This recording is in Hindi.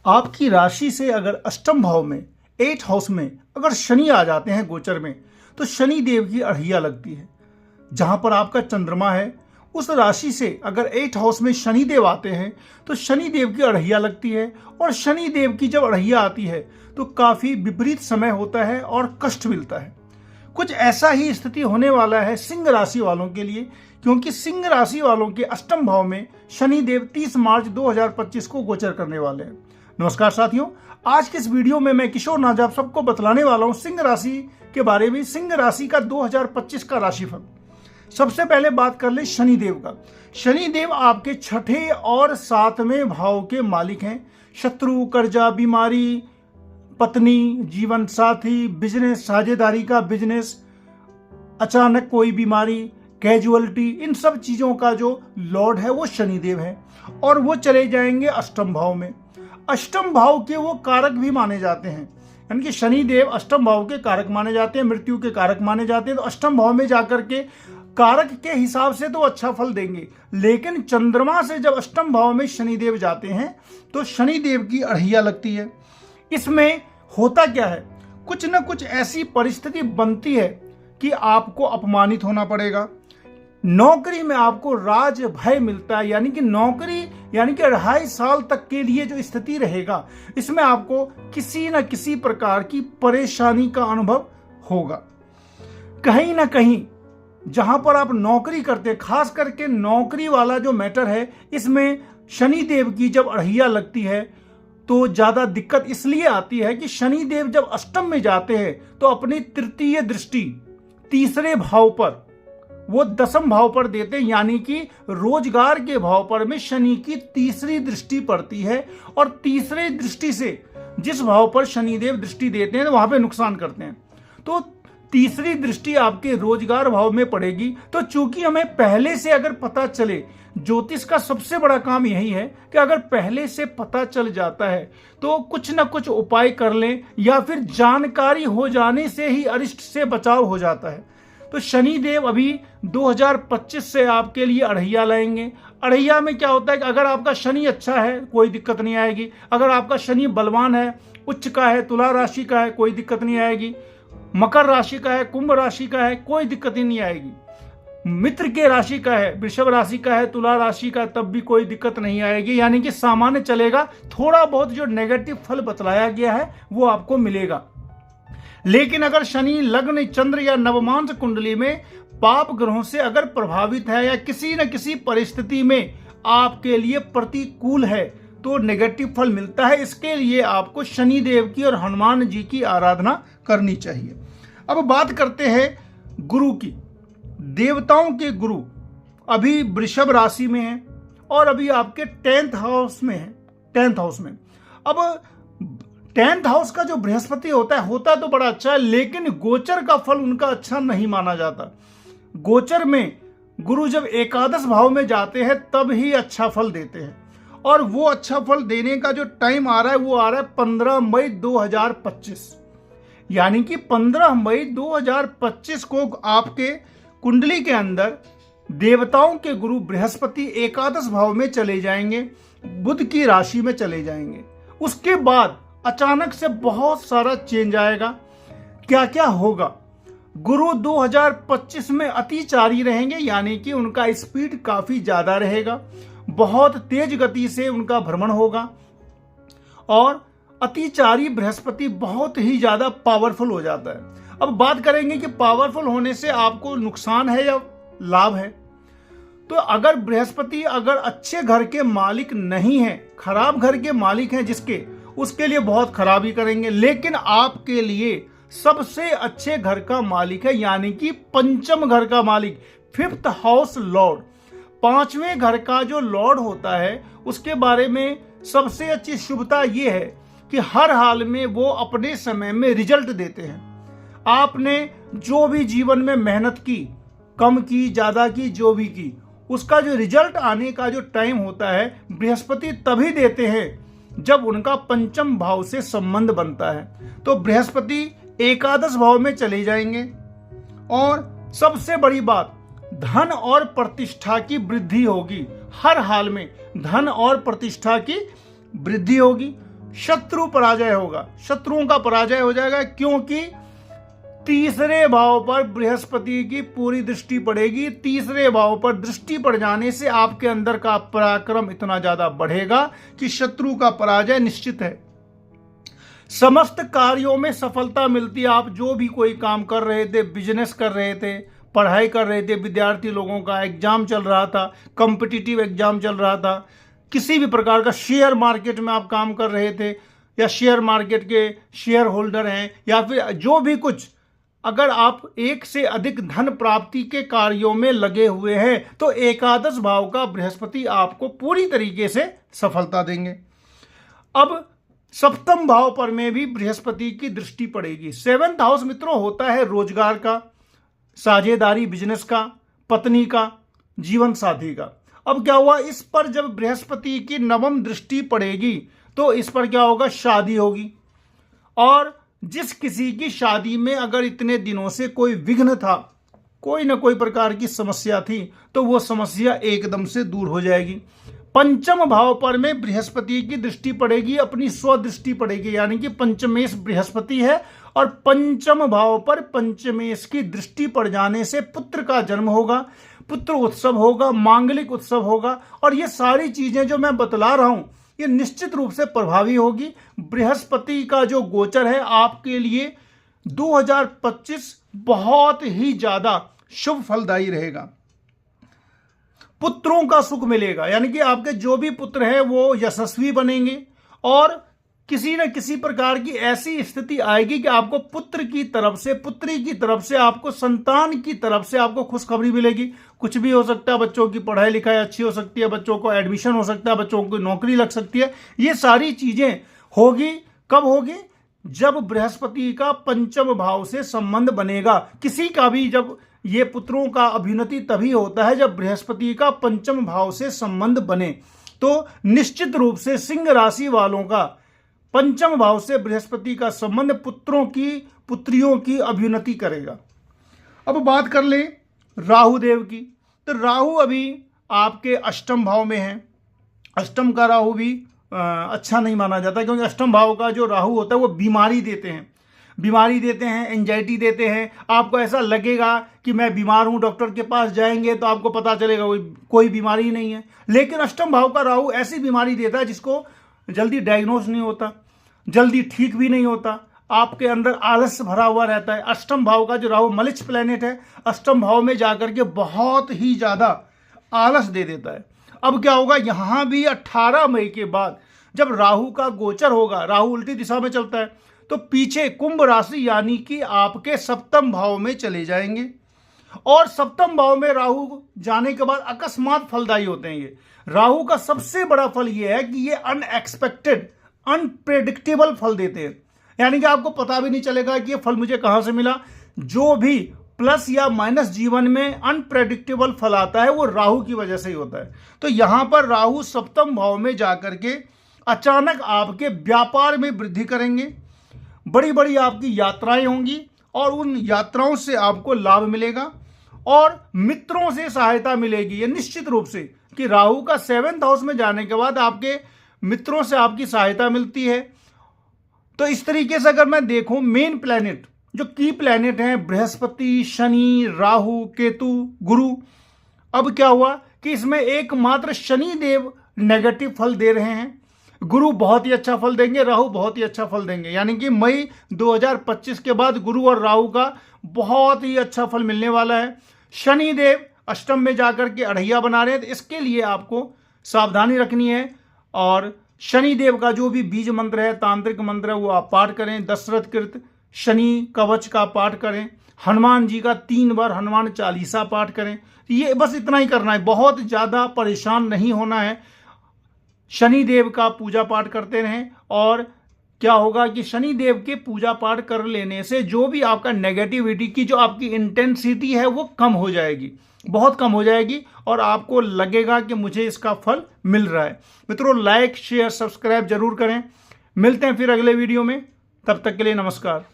आपकी राशि से अगर अष्टम भाव में 8th हाउस में अगर शनि आ जाते हैं गोचर में, तो शनि देव की अड़हिया लगती है। जहां पर आपका चंद्रमा है उस राशि से अगर 8th हाउस में शनि देव आते हैं तो शनि देव की अड़हिया लगती है। और शनि देव की जब अड़हिया आती है तो काफी विपरीत समय होता है और कष्ट मिलता है। कुछ ऐसा ही स्थिति होने वाला है सिंह राशि वालों के लिए, क्योंकि सिंह राशि वालों के अष्टम भाव में शनि देव 30 मार्च 2025 को गोचर करने वाले हैं। नमस्कार साथियों, आज के इस वीडियो में मैं किशोर नाजाब सबको बतलाने वाला हूं सिंह राशि के बारे में, सिंह राशि का 2025 का राशिफल। सबसे पहले बात कर ले शनि देव का। शनि देव आपके छठे और 7वें भाव के मालिक हैं। शत्रु, कर्जा, बीमारी, पत्नी, जीवन साथी, बिजनेस, साझेदारी का बिजनेस, अचानक कोई बीमारी, कैजुअलिटी, इन सब चीजों का जो लॉर्ड है वो शनिदेव है। और वो चले जाएंगे अष्टम भाव में। अष्टम भाव के वो कारक भी माने जाते हैं, यानी कि शनिदेव अष्टम भाव के कारक माने जाते हैं, मृत्यु के कारक माने जाते हैं। तो अष्टम भाव में जाकर के कारक के हिसाब से तो अच्छा फल देंगे, लेकिन चंद्रमा से जब अष्टम भाव में शनिदेव जाते हैं तो शनिदेव की अड़हिया लगती है। इसमें होता क्या है, कुछ न कुछ ऐसी परिस्थिति बनती है कि आपको अपमानित होना पड़ेगा। नौकरी में आपको राज भय मिलता है, यानी कि नौकरी यानी कि 2.5 साल तक के लिए जो स्थिति रहेगा इसमें आपको किसी न किसी प्रकार की परेशानी का अनुभव होगा। कहीं ना कहीं जहां पर आप नौकरी करते हैं, खास करके नौकरी वाला जो मैटर है, इसमें शनि देव की जब अड़हिया लगती है तो ज्यादा दिक्कत इसलिए आती है कि शनि देव जब अष्टम में जाते हैं तो अपनी तृतीय दृष्टि तीसरे भाव पर, वो 10वें भाव पर देते हैं, यानी कि रोजगार के भाव पर में शनि की तीसरी दृष्टि पड़ती है। और तीसरे दृष्टि से जिस भाव पर शनिदेव दृष्टि देते हैं तो वहां पे नुकसान करते हैं। तो तीसरी दृष्टि आपके रोजगार भाव में पड़ेगी। तो चूंकि हमें पहले से अगर पता चले, ज्योतिष का सबसे बड़ा काम यही है कि अगर पहले से पता चल जाता है तो कुछ ना कुछ उपाय कर लें, या फिर जानकारी हो जाने से ही अरिष्ट से बचाव हो जाता है। तो शनि देव अभी 2025 से आपके लिए अड़हिया लाएंगे। अड़हिया में क्या होता है कि अगर आपका शनि अच्छा है कोई दिक्कत नहीं आएगी, अगर आपका शनि बलवान है, उच्च का है, तुला राशि का है, कोई दिक्कत नहीं आएगी, मकर राशि का है, कुंभ राशि का है, कोई दिक्कत ही नहीं आएगी, मित्र के राशि का है, वृषभ राशि का है, तुला राशि का, तब भी कोई दिक्कत नहीं आएगी, यानी कि सामान्य चलेगा। थोड़ा बहुत जो नेगेटिव फल बतलाया गया है वो आपको मिलेगा। लेकिन अगर शनि लग्न, चंद्र या नवमांश कुंडली में पाप ग्रहों से अगर प्रभावित है या किसी न किसी परिस्थिति में आपके लिए प्रतिकूल है तो नेगेटिव फल मिलता है। इसके लिए आपको शनि देव की और हनुमान जी की आराधना करनी चाहिए। अब बात करते हैं गुरु की। देवताओं के गुरु अभी वृषभ राशि में है और अभी आपके 10th हाउस में है। 10th हाउस में अब 10th हाउस का जो बृहस्पति होता है तो बड़ा अच्छा है, लेकिन गोचर का फल उनका अच्छा नहीं माना जाता। गोचर में गुरु जब एकादश भाव में जाते हैं तब ही अच्छा फल देते हैं, और वो अच्छा फल देने का जो टाइम आ रहा है वो आ रहा है 15 मई 2025, यानी कि 15 मई 2025 को आपके कुंडली के अंदर देवताओं के गुरु बृहस्पति एकादश भाव में चले जाएंगे, बुध की राशि में चले जाएंगे। उसके बाद अचानक से बहुत सारा चेंज आएगा। क्या क्या होगा? गुरु 2025 में अतिचारी रहेंगे, यानी कि उनका स्पीड काफी ज्यादा रहेगा, बहुत तेज गति से उनका भ्रमण होगा। और अतिचारी बृहस्पति बहुत ही ज्यादा पावरफुल हो जाता है। अब बात करेंगे कि पावरफुल होने से आपको नुकसान है या लाभ है। तो अगर बृहस्पति अगर अच्छे घर के मालिक नहीं है, खराब घर के मालिक हैं जिसके, उसके लिए बहुत खराबी करेंगे। लेकिन आपके लिए सबसे अच्छे घर का मालिक है, यानी कि पंचम घर का मालिक, 5th हाउस लॉर्ड, 5वें घर का जो लॉर्ड होता है उसके बारे में सबसे अच्छी शुभता यह है कि हर हाल में वो अपने समय में रिजल्ट देते हैं। आपने जो भी जीवन में मेहनत की, कम की, ज्यादा की, जो भी की, उसका जो रिजल्ट आने का जो टाइम होता है बृहस्पति तभी देते हैं जब उनका पंचम भाव से संबंध बनता है। तो बृहस्पति एकादश भाव में चले जाएंगे। और सबसे बड़ी बात, धन और प्रतिष्ठा की वृद्धि होगी। हर हाल में धन और प्रतिष्ठा की वृद्धि होगी। शत्रु पराजय होगा, शत्रुओं का पराजय हो जाएगा, क्योंकि तीसरे भाव पर बृहस्पति की पूरी दृष्टि पड़ेगी। तीसरे भाव पर दृष्टि पड़ जाने से आपके अंदर का पराक्रम इतना ज्यादा बढ़ेगा कि शत्रु का पराजय निश्चित है। समस्त कार्यों में सफलता मिलती है। आप जो भी कोई काम कर रहे थे, बिजनेस कर रहे थे, पढ़ाई कर रहे थे, विद्यार्थी लोगों का एग्जाम चल रहा था, कॉम्पिटिटिव एग्जाम चल रहा था, किसी भी प्रकार का शेयर मार्केट में आप काम कर रहे थे, या शेयर मार्केट के शेयर होल्डर हैं, या फिर जो भी कुछ, अगर आप एक से अधिक धन प्राप्ति के कार्यों में लगे हुए हैं तो एकादश भाव का बृहस्पति आपको पूरी तरीके से सफलता देंगे। अब सप्तम भाव पर में भी बृहस्पति की दृष्टि पड़ेगी। 7th हाउस मित्रों होता है रोजगार का, साझेदारी, बिजनेस का, पत्नी का, जीवन साथी का। अब क्या हुआ, इस पर जब बृहस्पति की नवम दृष्टि पड़ेगी तो इस पर क्या होगा, शादी होगी। और जिस किसी की शादी में अगर इतने दिनों से कोई विघ्न था, कोई ना कोई प्रकार की समस्या थी, तो वो समस्या एकदम से दूर हो जाएगी। पंचम भाव पर में बृहस्पति की दृष्टि पड़ेगी, अपनी स्वदृष्टि पड़ेगी, यानी कि पंचमेश बृहस्पति है और पंचम भाव पर पंचमेश की दृष्टि पड़ जाने से पुत्र का जन्म होगा, पुत्र उत्सव होगा, मांगलिक उत्सव होगा। और ये सारी चीजें जो मैं बतला रहा हूं ये निश्चित रूप से प्रभावी होगी। बृहस्पति का जो गोचर है आपके लिए 2025 बहुत ही ज्यादा शुभ फलदायी रहेगा। पुत्रों का सुख मिलेगा, यानी कि आपके जो भी पुत्र हैं वो यशस्वी बनेंगे, और किसी न किसी प्रकार की ऐसी स्थिति आएगी कि आपको पुत्र की तरफ से, पुत्री की तरफ से, आपको संतान की तरफ से आपको खुशखबरी मिलेगी। कुछ भी हो सकता है, बच्चों की पढ़ाई लिखाई अच्छी हो सकती है, बच्चों को एडमिशन हो सकता है, बच्चों को नौकरी लग सकती है। ये सारी चीजें होगी। कब होगी, जब बृहस्पति का पंचम भाव से संबंध बनेगा। किसी का भी जब ये पुत्रों का अभ्युन्नति तभी होता है जब बृहस्पति का पंचम भाव से संबंध बने। तो निश्चित रूप से सिंह राशि वालों का पंचम भाव से बृहस्पति का संबंध पुत्रों की, पुत्रियों की अभ्युन्नति करेगा। अब बात कर ले राहु देव की, तो राहु अभी आपके अष्टम भाव में है। अष्टम का राहु भी अच्छा नहीं माना जाता, क्योंकि अष्टम भाव का जो राहु होता है वो बीमारी देते हैं, बीमारी देते हैं, एंजाइटी देते हैं। आपको ऐसा लगेगा कि मैं बीमार हूं, डॉक्टर के पास जाएंगे तो आपको पता चलेगा कोई बीमारी ही नहीं है। लेकिन अष्टम भाव का राहु ऐसी बीमारी देता है जिसको जल्दी डायग्नोज नहीं होता, जल्दी ठीक भी नहीं होता, आपके अंदर आलस्य भरा हुआ रहता है। अष्टम भाव का जो राहु मलिच प्लेनेट है, अष्टम भाव में जाकर के बहुत ही ज्यादा आलस दे देता है। अब क्या होगा, यहां भी 18 मई के बाद जब राहु का गोचर होगा, राहु उल्टी दिशा में चलता है, तो पीछे कुंभ राशि यानी कि आपके सप्तम भाव में चले जाएंगे। और सप्तम भाव में राहु जाने के बाद अकस्मात फलदायी होते हैं। ये राहु का सबसे बड़ा फल ये है कि ये अनएक्सपेक्टेड, अनप्रेडिक्टेबल फल देते हैं, यानी कि आपको पता भी नहीं चलेगा कि ये फल मुझे कहां से मिला। जो भी प्लस या माइनस जीवन में अनप्रेडिक्टेबल फल आता है वो राहु की वजह से ही होता है। तो यहां पर राहु सप्तम भाव में जाकर के अचानक आपके व्यापार में वृद्धि करेंगे, बड़ी बड़ी आपकी यात्राएं होंगी और उन यात्राओं से आपको लाभ मिलेगा और मित्रों से सहायता मिलेगी। ये निश्चित रूप से कि राहु का 7th हाउस में जाने के बाद आपके मित्रों से आपकी सहायता मिलती है। तो इस तरीके से अगर मैं देखूं, मेन प्लैनेट जो की प्लैनेट हैं बृहस्पति, शनि, राहु, केतु, गुरु, अब क्या हुआ कि इसमें एकमात्र शनि देव नेगेटिव फल दे रहे हैं, गुरु बहुत ही अच्छा फल देंगे, राहु बहुत ही अच्छा फल देंगे। यानी कि मई 2025 के बाद गुरु और राहु का बहुत ही अच्छा फल मिलने वाला है। शनि देव अष्टम में जाकर के अढ़ैया बना रहे हैं, तो इसके लिए आपको सावधानी रखनी है। और शनि देव का जो भी बीज मंत्र है, तांत्रिक मंत्र है, वो आप पाठ करें। दशरथ कृत शनि कवच का पाठ करें। हनुमान जी का 3 बार हनुमान चालीसा पाठ करें। ये बस इतना ही करना है, बहुत ज्यादा परेशान नहीं होना है। शनि देव का पूजा पाठ करते रहें और क्या होगा कि शनि देव के पूजा पाठ कर लेने से जो भी आपका नेगेटिविटी की जो आपकी इंटेंसिटी है वो कम हो जाएगी, बहुत कम हो जाएगी और आपको लगेगा कि मुझे इसका फल मिल रहा है। मित्रों, लाइक शेयर सब्सक्राइब जरूर करें। मिलते हैं फिर अगले वीडियो में, तब तक के लिए नमस्कार।